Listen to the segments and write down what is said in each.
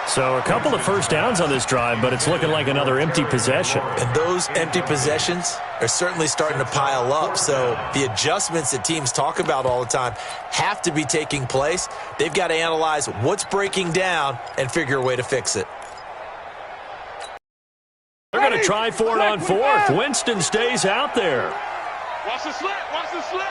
So a couple of first downs on this drive, but it's looking like another empty possession. And those empty possessions are certainly starting to pile up. So the adjustments that teams talk about all the time have to be taking place. They've got to analyze what's breaking down and figure a way to fix it. They're going to try for it on fourth. Winston stays out there. Watch the slip. Watch the slip.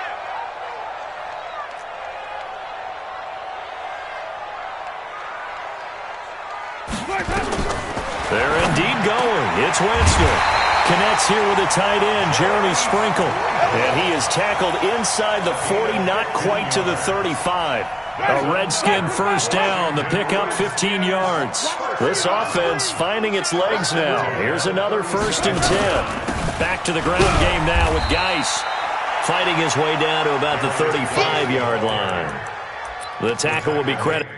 They're indeed going. It's Winston. Connects here with a tight end, Jeremy Sprinkle. And he is tackled inside the 40, not quite to the 35. A Redskin first down. The pickup 15 yards. This offense finding its legs now. Here's another 1st and 10. Back to the ground game now with Geis. Fighting his way down to about the 35-yard line. The tackle will be credited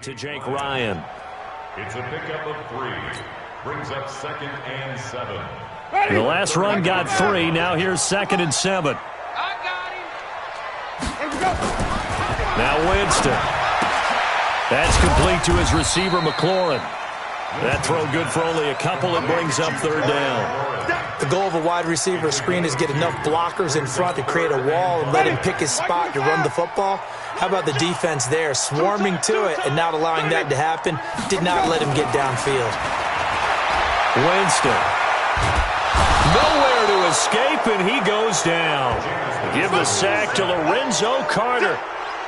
to Jake Ryan. It's a pickup of 3. Brings up 2nd and 7. The last run got 3. Now here's 2nd and 7. I got him. Here we go. Now Winston. That's complete to his receiver, McLaurin. That throw good for only a couple. It brings up 3rd down. The goal of a wide receiver screen is get enough blockers in front to create a wall and let him pick his spot to run the football. How about the defense there, swarming to it and not allowing that to happen? Did not let him get downfield. Winston. Nowhere to escape, and he goes down. Give the sack to Lorenzo Carter.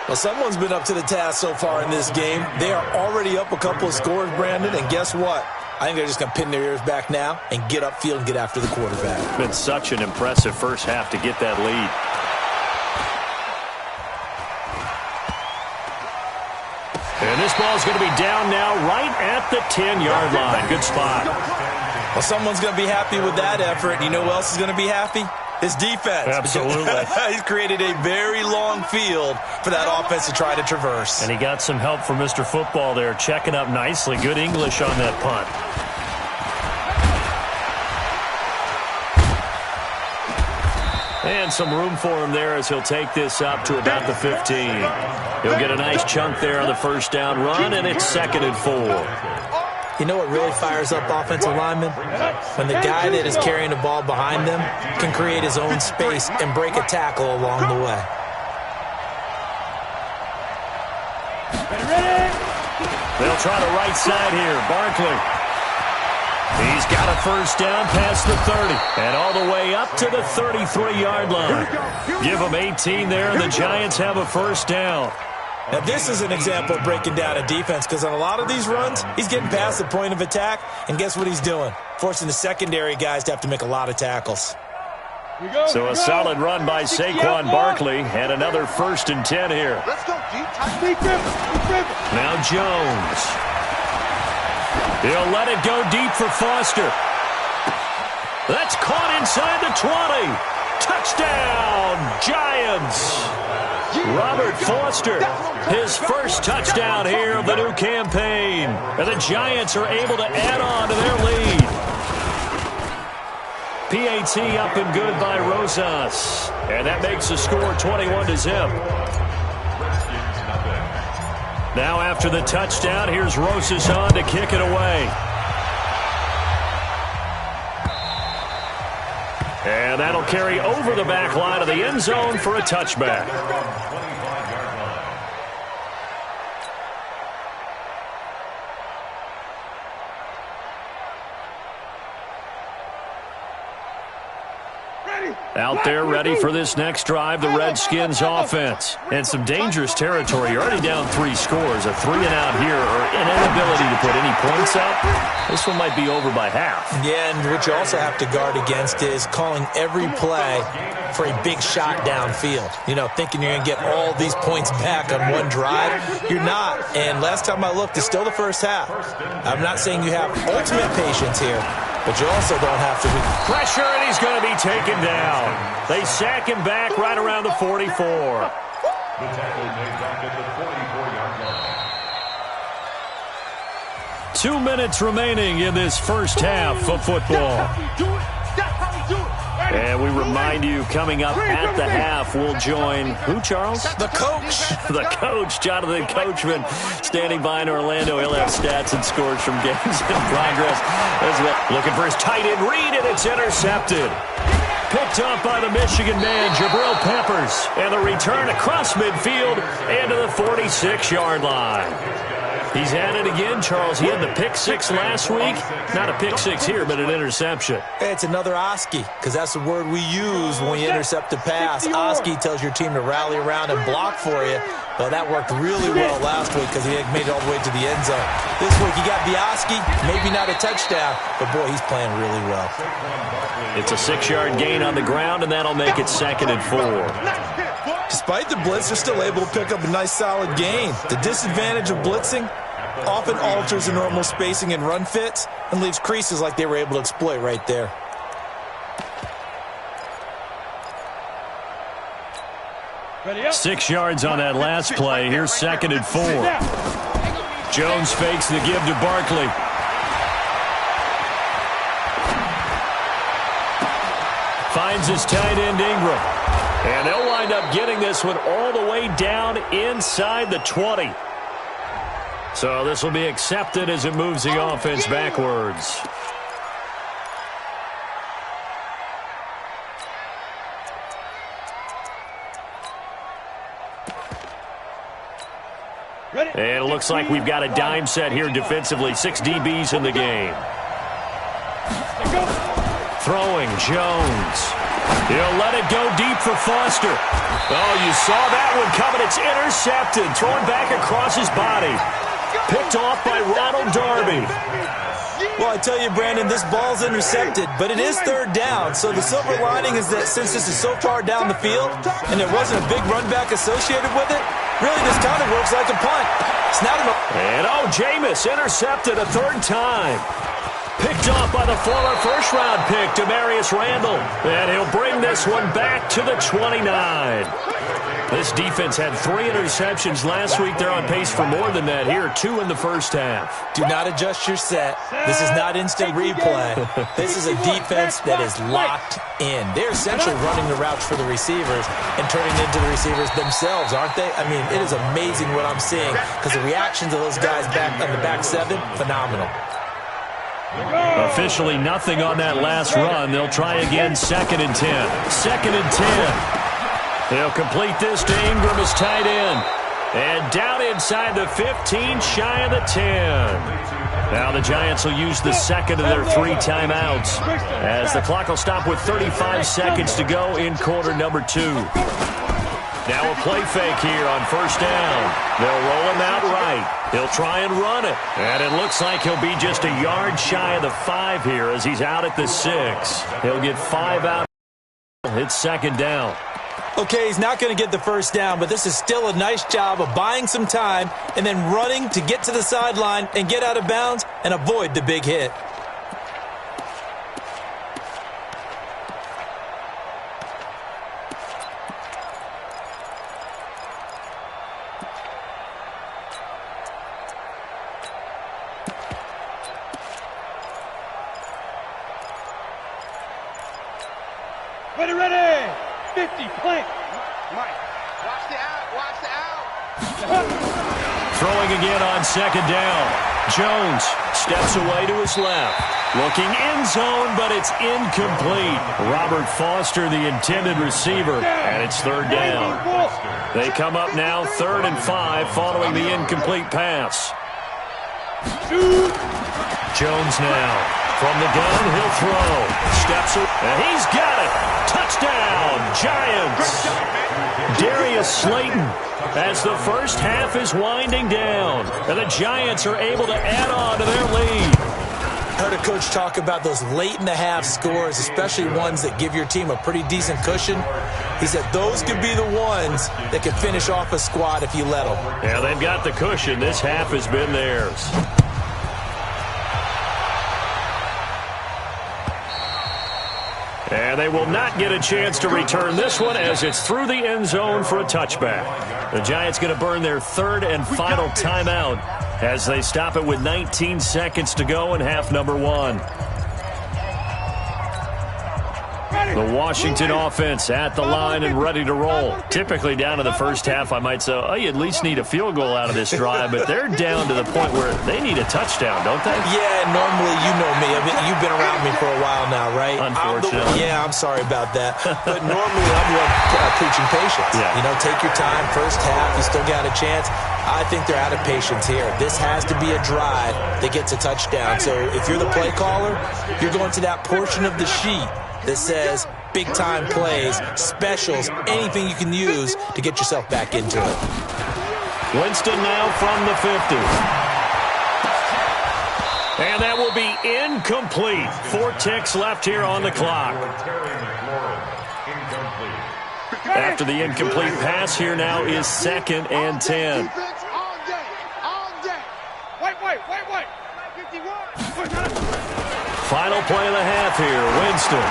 Well, someone's been up to the task so far in this game. They are already up a couple of scores, Brandon, and guess what? I think they're just going to pin their ears back now and get upfield and get after the quarterback. It's been such an impressive first half to get that lead. And this ball's going to be down now right at the 10-yard line. Good spot. Well, someone's going to be happy with that effort. And you know who else is going to be happy? His defense. Absolutely. He's created a very long field for that offense to try to traverse. And he got some help from Mr. Football there, checking up nicely. Good English on that punt. And some room for him there as he'll take this up to about the 15. He'll get a nice chunk there on the first down run, and it's 2nd and 4. You know what really fires up offensive linemen? When the guy that is carrying the ball behind them can create his own space and break a tackle along the way. They'll try the right side here. Barkley. He's got a first down past the 30 and all the way up to the 33-yard line. Give them 18 there, and the Giants have a first down. Now, this is an example of breaking down a defense because on a lot of these runs, he's getting past the point of attack, and guess what he's doing? Forcing the secondary guys to have to make a lot of tackles. So a solid run by Saquon Barkley, and another 1st and 10 here. Let's go deep. Now Jones. He'll let it go deep for Foster. That's caught inside the 20. Touchdown, Giants. Robert Foster, his first touchdown here of the new campaign. And the Giants are able to add on to their lead. PAT up and good by Rosas. And that makes the score 21-0. Now after the touchdown, here's Rosas on to kick it away. And that'll carry over the back line of the end zone for a touchback. Ready. Out there ready for this next drive, the Redskins offense. And some dangerous territory. You're already down 3 scores. A 3-and-out here or an inability to put any points up. This one might be over by half. Yeah, and what you also have to guard against is calling every play for a big shot downfield. You know, thinking you're going to get all these points back on one drive. You're not. And last time I looked, it's still the first half. I'm not saying you have ultimate patience here, but you also don't have to be. Pressure, and he's going to be taken down. They sack him back right around the 44. The tackle made back at the 44-yard line. 2 minutes remaining in this first half of football. And we remind you, coming up at the half, we'll join who, Charles? The coach. The coach, Jonathan Coachman, standing by in Orlando. He'll have stats and scores from games in progress as well. Looking for his tight end read, and it's intercepted. Picked up by the Michigan man, Jabril Peppers. And the return across midfield and to the 46-yard line. He's had it again, Charles. He had the pick 6 last week. Not a pick 6 here, but an interception. It's another Oski, because that's the word we use when you intercept a pass. Oski tells your team to rally around and block for you. Well, that worked really well last week because he made it all the way to the end zone. This week he got the Oski, maybe not a touchdown, but boy, he's playing really well. It's a 6-yard gain on the ground, and that'll make it 2nd and 4. Despite the blitz, they're still able to pick up a nice solid gain. The disadvantage of blitzing often alters the normal spacing and run fits and leaves creases like they were able to exploit right there. Ready up. 6 yards on that last play. Here's 2nd and 4. Jones fakes the give to Barkley. Finds his tight end Ingram. And they'll wind up getting this one all the way down inside the 20. So this will be accepted as it moves the offense backwards. And it looks like we've got a dime set here defensively. 6 DBs in the game. Throwing, Jones. He'll let it go deep for Foster. Oh, you saw that one coming. It's intercepted. Thrown back across his body. Picked off by Ronald Darby. Well, I tell you, Brandon, this ball's intercepted, but it is 3rd down. So the silver lining is that since this is so far down the field and there wasn't a big run back associated with it, really this kind of works like a punt. It's not and Jameis intercepted a 3rd time. Picked off by the former first-round pick, Demarius Randall. And he'll bring this one back to the 29. This defense had 3 interceptions last week. They're on pace for more than that here. 2 in the first half. Do not adjust your set. This is not instant replay. This is a defense that is locked in. They're essentially running the routes for the receivers and turning into the receivers themselves, aren't they? I mean, it is amazing what I'm seeing because the reactions of those guys back on the back 7, phenomenal. Officially nothing on that last run. They'll try again, 2nd and 10. 2nd and 10. They'll complete this to Ingram as tight end. And down inside the 15, shy of the 10. Now the Giants will use the 2nd of their 3 timeouts as the clock will stop with 35 seconds to go in quarter number 2. Now a play fake here on 1st down. They'll roll him out right. He'll try and run it. And it looks like he'll be just a yard shy of the 5 here as he's out at the 6. He'll get 5 out. It's 2nd down. Okay, he's not going to get the 1st down, but this is still a nice job of buying some time and then running to get to the sideline and get out of bounds and avoid the big hit. Ready. 50, play. Mike, watch the out. Throwing again on 2nd down. Jones steps away to his left. Looking end zone, but it's incomplete. Robert Foster, the intended receiver, and it's 3rd down. They come up now 3rd and 5 following the incomplete pass. Jones now From the gun, he'll throw. Steps up, and he's got it. Touchdown, Giants. Darius Slayton, as the first half is winding down, and the Giants are able to add on to their lead. I heard a coach talk about those late-in-the-half scores, especially ones that give your team a pretty decent cushion. He said those could be the ones that can finish off a squad if you let them. Yeah, they've got the cushion. This half has been theirs. And they will not get a chance to return this one as it's through the end zone for a touchback. The Giants going to burn their third and final timeout as they stop it with 19 seconds to go in half number one. The Washington offense at the line and ready to roll. Typically down to the first half, I might say, oh, you at least need a field goal out of this drive, but they're down to the point where they need a touchdown, don't they? Yeah, normally, you know me. I mean, you've been around me for a while now, right? Unfortunately. I'm sorry about that. But normally, I'm the one preaching patience. Yeah. You know, take your time. First half, you still got a chance. I think they're out of patience here. This has to be a drive that gets a touchdown. So if you're the play caller, you're going to that portion of the sheet that says big-time plays, specials, anything you can use to get yourself back into it. Winston now from the 50. And that will be incomplete. 4 ticks left here on the clock. After the incomplete pass, here now is 2nd and 10. Final play of the half here, Winston.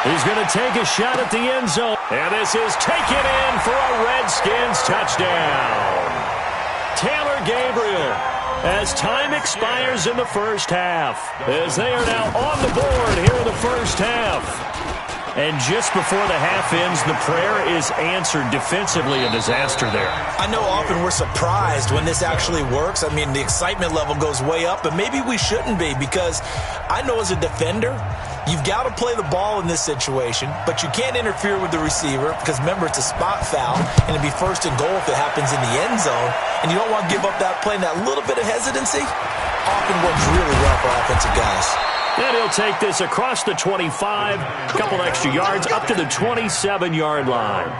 He's going to take a shot at the end zone. And this is taken in for a Redskins touchdown. Taylor Gabriel, as time expires in the first half, as they are now on the board here in the first half. And just before the half ends, the prayer is answered. Defensively, a disaster there. I know often we're surprised when this actually works. I mean, the excitement level goes way up, but maybe we shouldn't be, because I know as a defender, you've got to play the ball in this situation, but you can't interfere with the receiver because, remember, it's a spot foul, and it'd be 1st and goal if it happens in the end zone, and you don't want to give up that play, and that little bit of hesitancy often works really well for offensive guys. And he'll take this across the 25, a couple extra yards, up to the 27-yard line.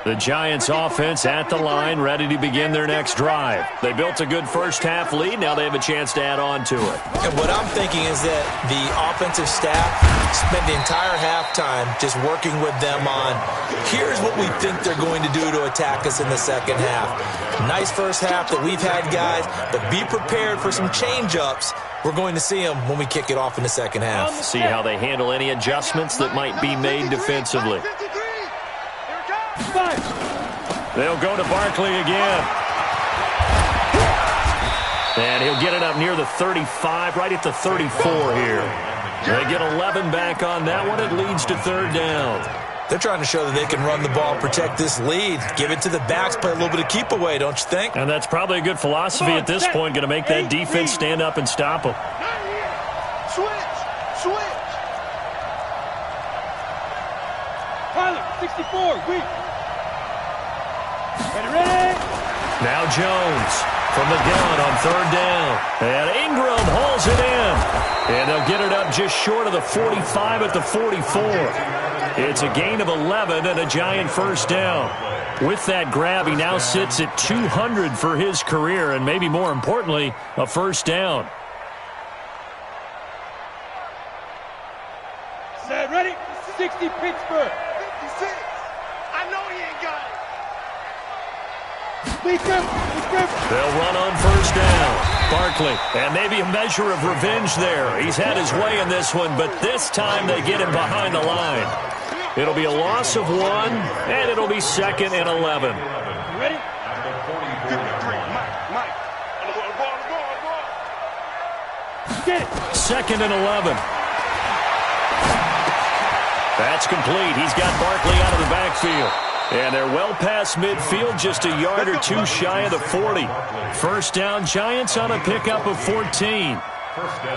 The Giants offense at the line, ready to begin their next drive. They built a good first half lead. Now they have a chance to add on to it. And what I'm thinking is that the offensive staff spent the entire halftime just working with them on, here's what we think they're going to do to attack us in the second half. Nice first half that we've had, guys, but be prepared for some change-ups. We're going to see them when we kick it off in the second half. See how they handle any adjustments that might be made defensively. They'll go to Barkley again. And he'll get it up near the 35, right at the 34 here. They get 11 back on that one. It leads to 3rd down. They're trying to show that they can run the ball, protect this lead, give it to the backs, play a little bit of keep away, don't you think? And that's probably a good philosophy at this point, going to make that defense stand up and stop them. Switch. Tyler, 64, weak. Ready. Now Jones from the gun on 3rd down. And Ingram hauls it in. And they'll get it up just short of the 45 at the 44. It's a gain of 11 and a Giant first down. With that grab, he now sits at 200 for his career, and maybe more importantly, a first down. Set, ready. 60, Pittsburgh. 56. I know he ain't got it. They'll run on first down. Barkley, and maybe a measure of revenge there. He's had his way in this one, but this time they get him behind the line. It'll be a loss of 1, and it'll be 2nd and 11. Ready? 2nd and 11. That's complete. He's got Barkley out of the backfield. And they're well past midfield, just a yard or 2 shy of the 40. First down, Giants on a pickup of 14.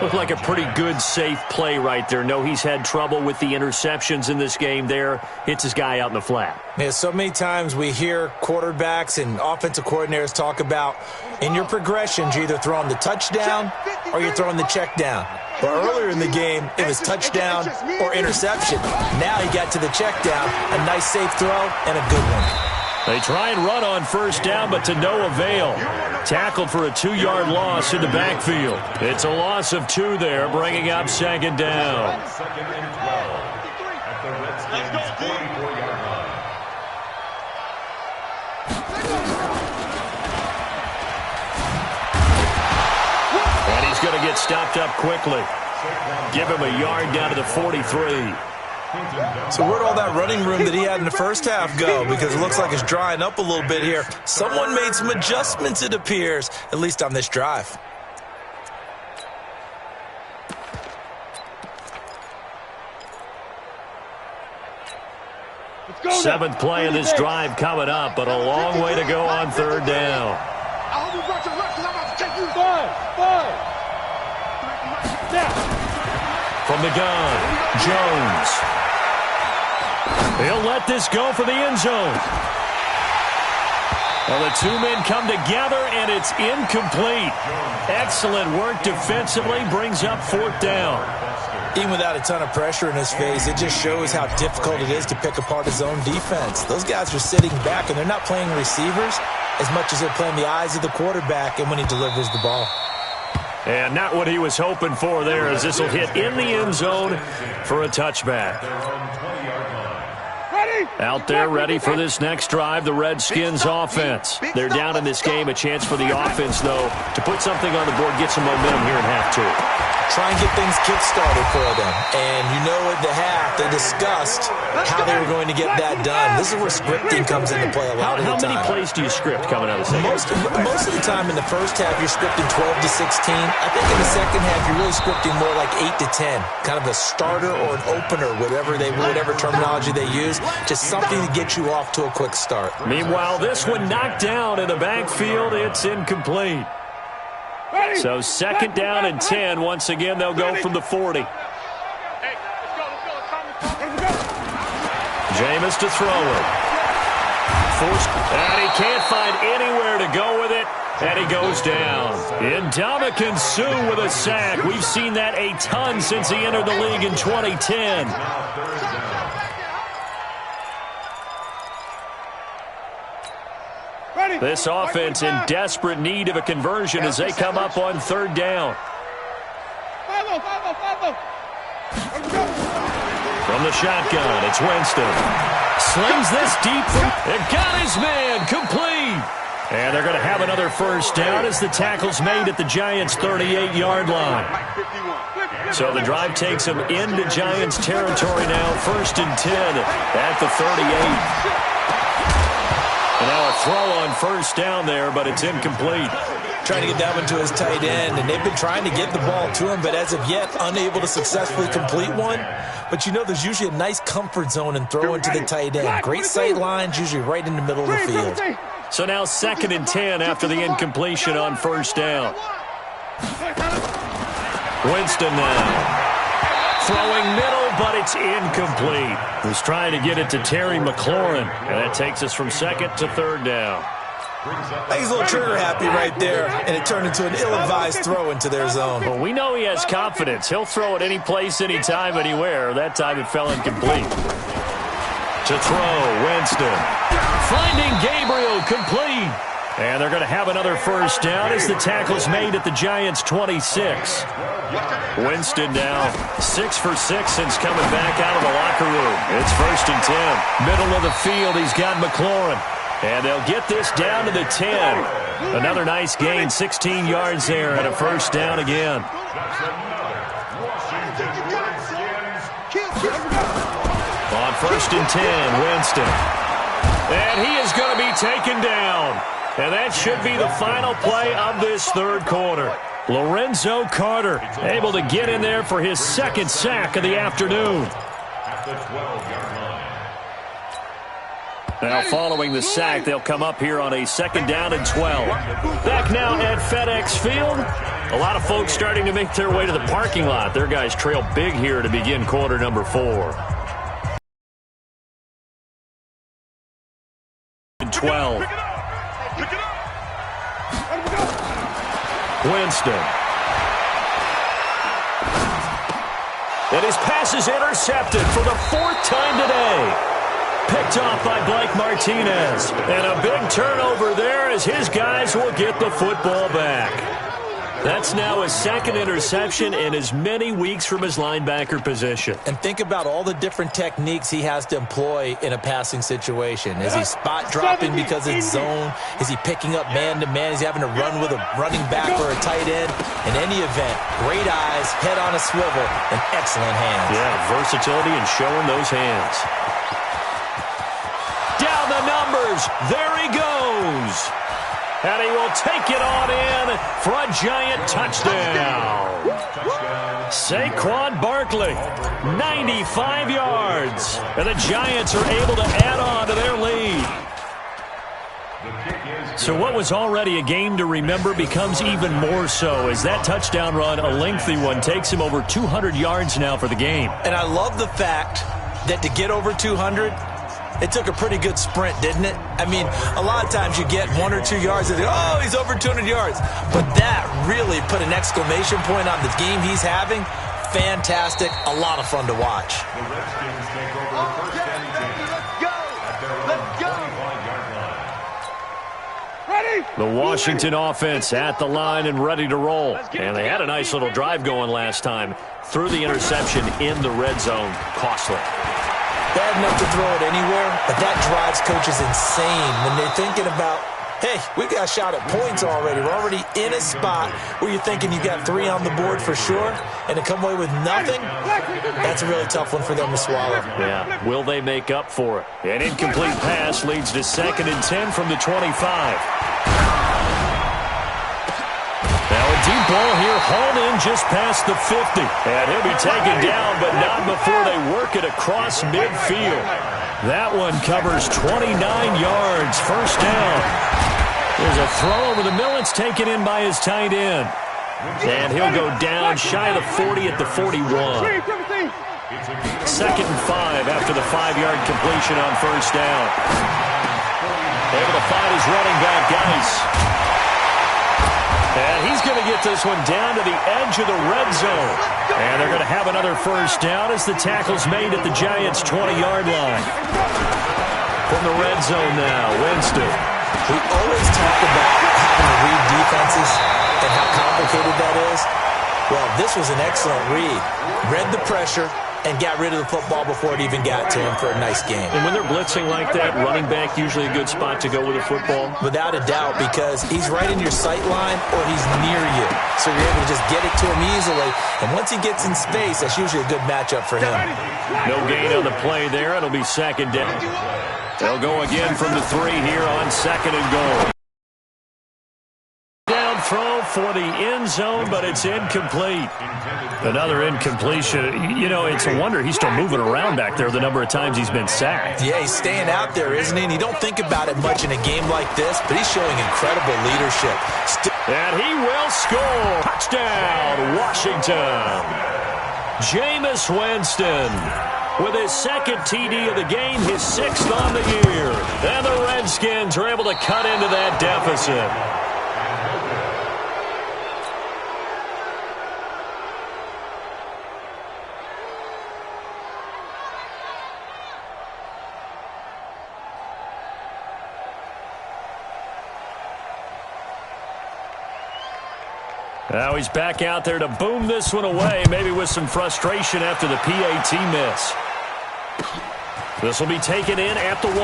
Looked like a pretty good, safe play right there. No, he's had trouble with the interceptions in this game there. Hits his guy out in the flat. Yeah, so many times we hear quarterbacks and offensive coordinators talk about in your progressions, you're either throwing the touchdown or you're throwing the check down. But earlier in the game, it was touchdown or interception. Now he got to the check down, a nice safe throw and a good one. They try and run on first down, but to no avail. Tackled for a 2-yard loss in the backfield. It's a loss of 2 there, bringing up second down. Second and 12 at the Redskins' 44-yard line. And he's going to get stopped up quickly. Give him a yard down to the 43. So where'd all that running room that he had in the first half go? Because it looks like it's drying up a little bit here. Someone made some adjustments, it appears, at least on this drive. Seventh play of this drive coming up, but a long way to go on third down. From the gun, Jones. He'll let this go for the end zone. Well, the 2 men come together, and it's incomplete. Excellent work defensively, brings up fourth down. Even without a ton of pressure in his face, it just shows how difficult it is to pick apart his own defense. Those guys are sitting back, and they're not playing receivers as much as they're playing the eyes of the quarterback and when he delivers the ball. And not what he was hoping for there, as this will hit in the end zone for a touchback. Out there ready for this next drive, the Redskins offense. They're down in this game. A chance for the offense, though, to put something on the board, get some momentum here in half 2. Try and get things kick-started for them. And you know at the half, they discussed how they were going to get that done. This is where scripting comes into play a lot of the time. How many plays do you script coming out of the second? Most of the time in the first half, you're scripting 12 to 16. I think in the second half, you're really scripting more like 8 to 10. Kind of a starter or an opener, whatever terminology they use. Just something to get you off to a quick start. Meanwhile, this one knocked down in the backfield. It's incomplete. So second down and 10. Once again, they'll go from the 40. Jameis to throw it. And he can't find anywhere to go with it. And he goes down. Ndamukong Suh with a sack. We've seen that a ton since he entered the league in 2010. This offense in desperate need of a conversion as they come up on third down. From the shotgun, it's Winston. Slings this deep. It got his man complete. And they're going to have another first down as the tackle's made at the Giants' 38-yard line. So the drive takes them into Giants territory now. First and 10 at the 38. And now a throw on first down there, but it's incomplete. Trying to get that one to his tight end, and they've been trying to get the ball to him, but as of yet, unable to successfully complete one. But you know there's usually a nice comfort zone in throwing to the tight end. Great sight lines, usually right in the middle of the field. So now second and 10 after the incompletion on first down. Winston now. Throwing middle, but it's incomplete. He's trying to get it to Terry McLaurin, and that takes us from second to third down. I think he's a little trigger happy right there, and it turned into an ill-advised throw into their zone. Well, we know he has confidence. He'll throw it any place, anytime, anywhere. That time it fell incomplete. To throw, Winston. Finding Gabriel, complete. And they're going to have another first down as the tackle's made at the Giants' 26. Winston now 6 for 6 since coming back out of the locker room. It's first and 10. Middle of the field, he's got McLaurin. And they'll get this down to the 10. Another nice gain, 16 yards there, and a first down again. On first and 10, Winston. And he is going to be taken down. And that should be the final play of this third quarter. Lorenzo Carter able to get in there for his second sack of the afternoon. At the 12-yard line. Now following the sack, they'll come up here on a 2nd down and 12. Back now at FedEx Field. A lot of folks starting to make their way to the parking lot. Their guys trail big here to begin quarter number 4. 12. Winston. And his pass is intercepted for the 4th time today. Picked off by Blake Martinez. And a big turnover there as his guys will get the football back. That's now his 2nd interception in as many weeks from his linebacker position. And think about all the different techniques he has to employ in a passing situation. Is he spot dropping because it's zone? Is he picking up man-to-man? Is he having to run with a running back or a tight end? In any event, great eyes, head on a swivel, and excellent hands. Yeah, versatility and showing those hands. Down the numbers. There he goes. And he will take it on in for a giant touchdown. Saquon Barkley, 95 yards. And the Giants are able to add on to their lead. So what was already a game to remember becomes even more so as that touchdown run, a lengthy one, takes him over 200 yards now for the game. And I love the fact that to get over 200, it took a pretty good sprint, didn't it? I mean, a lot of times you get 1 or 2 yards and oh, he's over 200 yards. But that really put an exclamation point on the game he's having. Fantastic. A lot of fun to watch. The Redskins take over the first and 10 at their own 25-yard line. Ready? The Washington offense at the line and ready to roll. And they had a nice little drive going last time. Threw the interception in the red zone. Costly. Bad enough to throw it anywhere, but that drives coaches insane when they're thinking about, hey, we got a shot at points already. We're already in a spot where you're thinking you got 3 on the board for sure, and to come away with nothing, that's a really tough one for them to swallow. Yeah, will they make up for it? An incomplete pass leads to 2nd and 10 from the 25. Now a deep ball here, hauled in just past the 50. And he'll be taken down, but not before they work it across midfield. That one covers 29 yards, 1st down. There's a throw over the middle. It's taken in by his tight end. And he'll go down shy of the 40 at the 41. 2nd and 5 after the 5-yard completion on 1st down. Able to find his running back, Geis. And he's going to get this one down to the edge of the red zone. And they're going to have another 1st down as the tackle's made at the Giants' 20-yard line. From the red zone now, Winston. We always talk about having to read defenses and how complicated that is. Well, this was an excellent read. Read the pressure and got rid of the football before it even got to him for a nice game. And when they're blitzing like that, running back usually a good spot to go with the football? Without a doubt, because he's right in your sight line or he's near you. So you're able to just get it to him easily. And once he gets in space, that's usually a good matchup for him. No gain on the play there. It'll be 2nd down. They'll go again from the 3 here on 2nd and goal. Down throw for the end zone, but it's incomplete. Another incompletion. You know, it's a wonder he's still moving around back there the number of times he's been sacked. Yeah, he's staying out there, isn't he? And you don't think about it much in a game like this, but he's showing incredible leadership. And he will score. Touchdown, Washington. Jameis Winston with his 2nd TD of the game, his 6th on the year. And the Redskins are able to cut into that deficit. Now he's back out there to boom this one away, maybe with some frustration after the PAT miss. This will be taken in at the 1.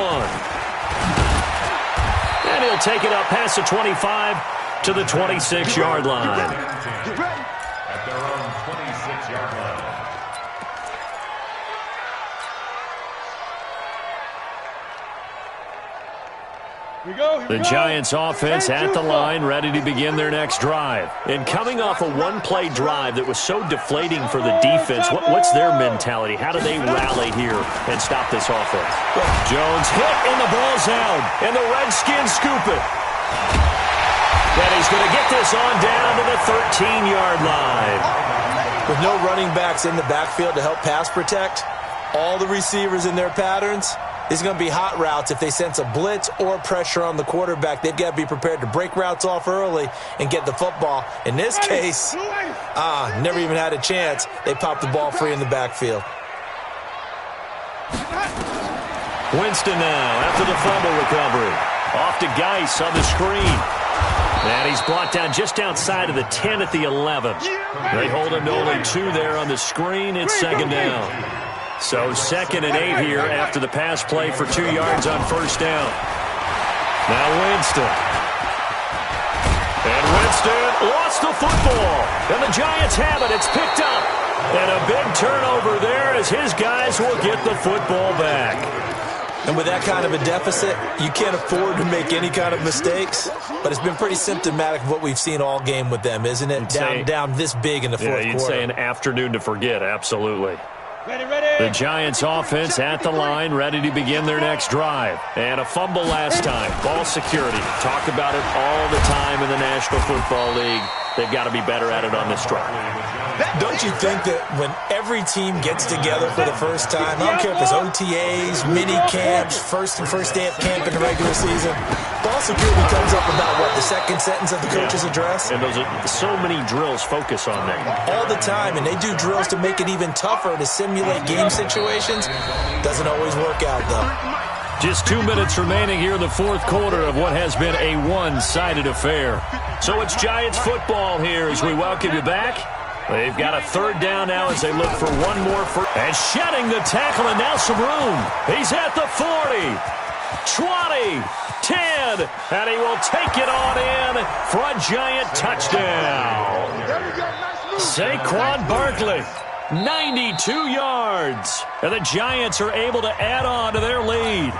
And he'll take it up past the 25 to the 26-yard line. At their own 26-yard line. The Giants offense at the line, ready to begin their next drive. And coming off a one-play drive that was so deflating for the defense, what's their mentality? How do they rally here and stop this offense? Jones hit, and the ball's out. And the Redskins scoop it. And he's going to get this on down to the 13-yard line. With no running backs in the backfield to help pass protect, all the receivers in their patterns, these are going to be hot routes. If they sense a blitz or pressure on the quarterback, they've got to be prepared to break routes off early and get the football. In this case, never even had a chance. They popped the ball free in the backfield. Winston now after the fumble recovery. Off to Geis on the screen. And he's brought down just outside of the 10 at the 11. They hold him to only 2 there on the screen. It's second down. So 2nd and 8 here after the pass play for 2 yards on first down. Now Winston. And Winston lost the football. And the Giants have it. It's picked up. And a big turnover there as his guys will get the football back. And with that kind of a deficit, you can't afford to make any kind of mistakes. But it's been pretty symptomatic of what we've seen all game with them, isn't it? Down this big in the fourth quarter. You'd say an afternoon to forget, absolutely. Ready. The Giants offense at the line, ready to begin their next drive. And a fumble last time. Ball security. Talk about it all the time in the National Football League. They've got to be better at it on this drive. Don't you think that when every team gets together for the first time, I don't care if it's OTAs, mini camps, first day of camp in the regular season, ball security comes up about, what, the second sentence of the coach's address? And those are so many drills focus on that. All the time, and they do drills to make it even tougher to simulate game situations. Doesn't always work out, though. Just 2 minutes remaining here in the fourth quarter of what has been a one-sided affair. So it's Giants football here as we welcome you back. They've got a third down now as they look for one more. And shedding the tackle, and now some room. He's at the 40, 20, 10, and he will take it on in for a Giant touchdown. Saquon Barkley, 92 yards. And the Giants are able to add on to their lead.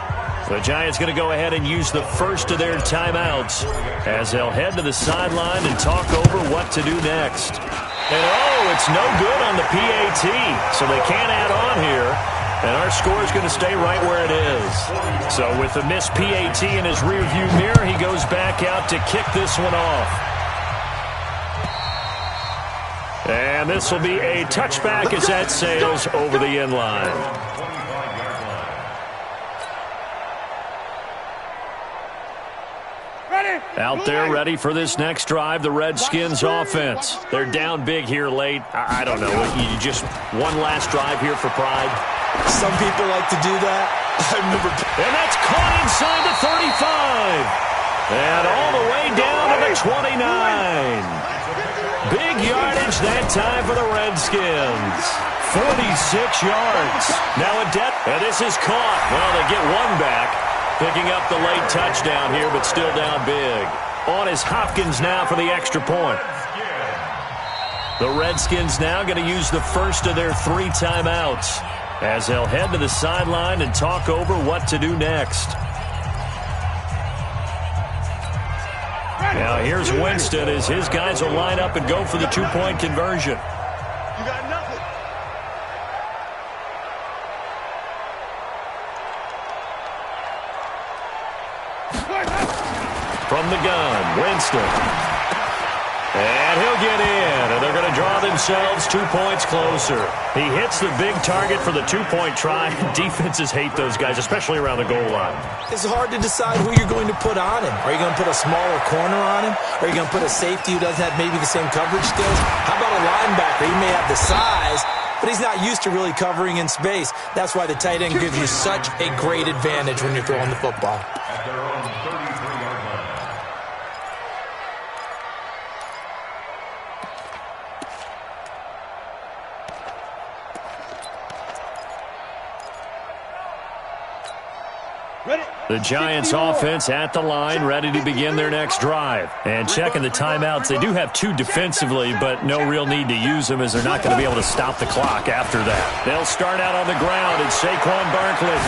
The Giants going to go ahead and use the first of their timeouts as they'll head to the sideline and talk over what to do next. And, it's no good on the PAT, so they can't add on here. And our score is going to stay right where it is. So with the missed PAT in his rearview mirror, he goes back out to kick this one off. And this will be a touchback as that sails over the end line. Out there ready for this next drive, the Redskins offense. They're down big here late. I don't know. You just one last drive here for pride. Some people like to do that. I remember. And that's caught inside the 35. And all the way down to the 29. Big yardage that time for the Redskins. 46 yards. Now a debt. And this is caught. Well, they get one back. Picking up the late touchdown here, but still down big. On is Hopkins now for the extra point. The Redskins now going to use the first of their 3 timeouts as they'll head to the sideline and talk over what to do next. Now here's Winston as his guys will line up and go for the 2-point conversion. You got nothing. From the gun, Winston. And he'll get in, and they're going to draw themselves 2 points closer. He hits the big target for the 2-point try. Defenses hate those guys, especially around the goal line. It's hard to decide who you're going to put on him. Are you going to put a smaller corner on him? Are you going to put a safety who doesn't have maybe the same coverage skills? How about a linebacker? He may have the size, but he's not used to really covering in space. That's why the tight end gives you such a great advantage when you're throwing the football. At their own 33-yard line. The Giants offense at the line, ready to begin their next drive. And checking the timeouts, they do have 2 defensively, but no real need to use them as they're not going to be able to stop the clock after that. They'll start out on the ground, and Saquon Barkley.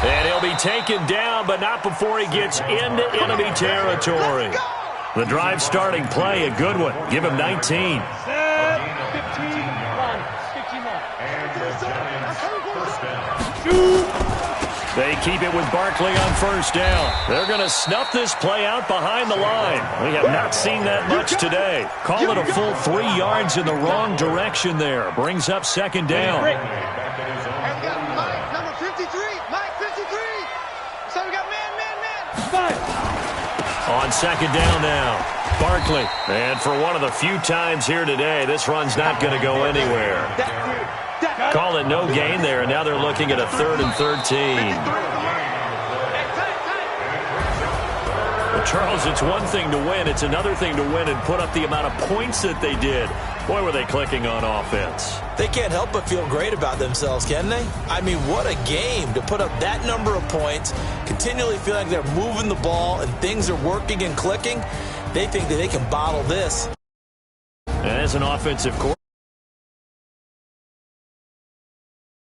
And he'll be taken down, but not before he gets into enemy territory. The drive starting play, a good one. Give him 19. 15 line. 15 line. And the Giants first down. They keep it with Barkley on first down. They're going to snuff this play out behind the line. We have not seen that much today. Call it a full 3 yards in the wrong direction there. Brings up second down. And we got Mike, number 53. Mike, 53. So we got man. On second down now, Barkley. And for one of the few times here today, this run's not going to go anywhere. Call it no gain there, and now they're looking at a 3rd and 13. Well, Charles, it's one thing to win. It's another thing to win and put up the amount of points that they did. Boy, were they clicking on offense. They can't help but feel great about themselves, can they? I mean, what a game to put up that number of points, continually feeling like they're moving the ball and things are working and clicking. They think that they can bottle this. And as an offensive coordinator,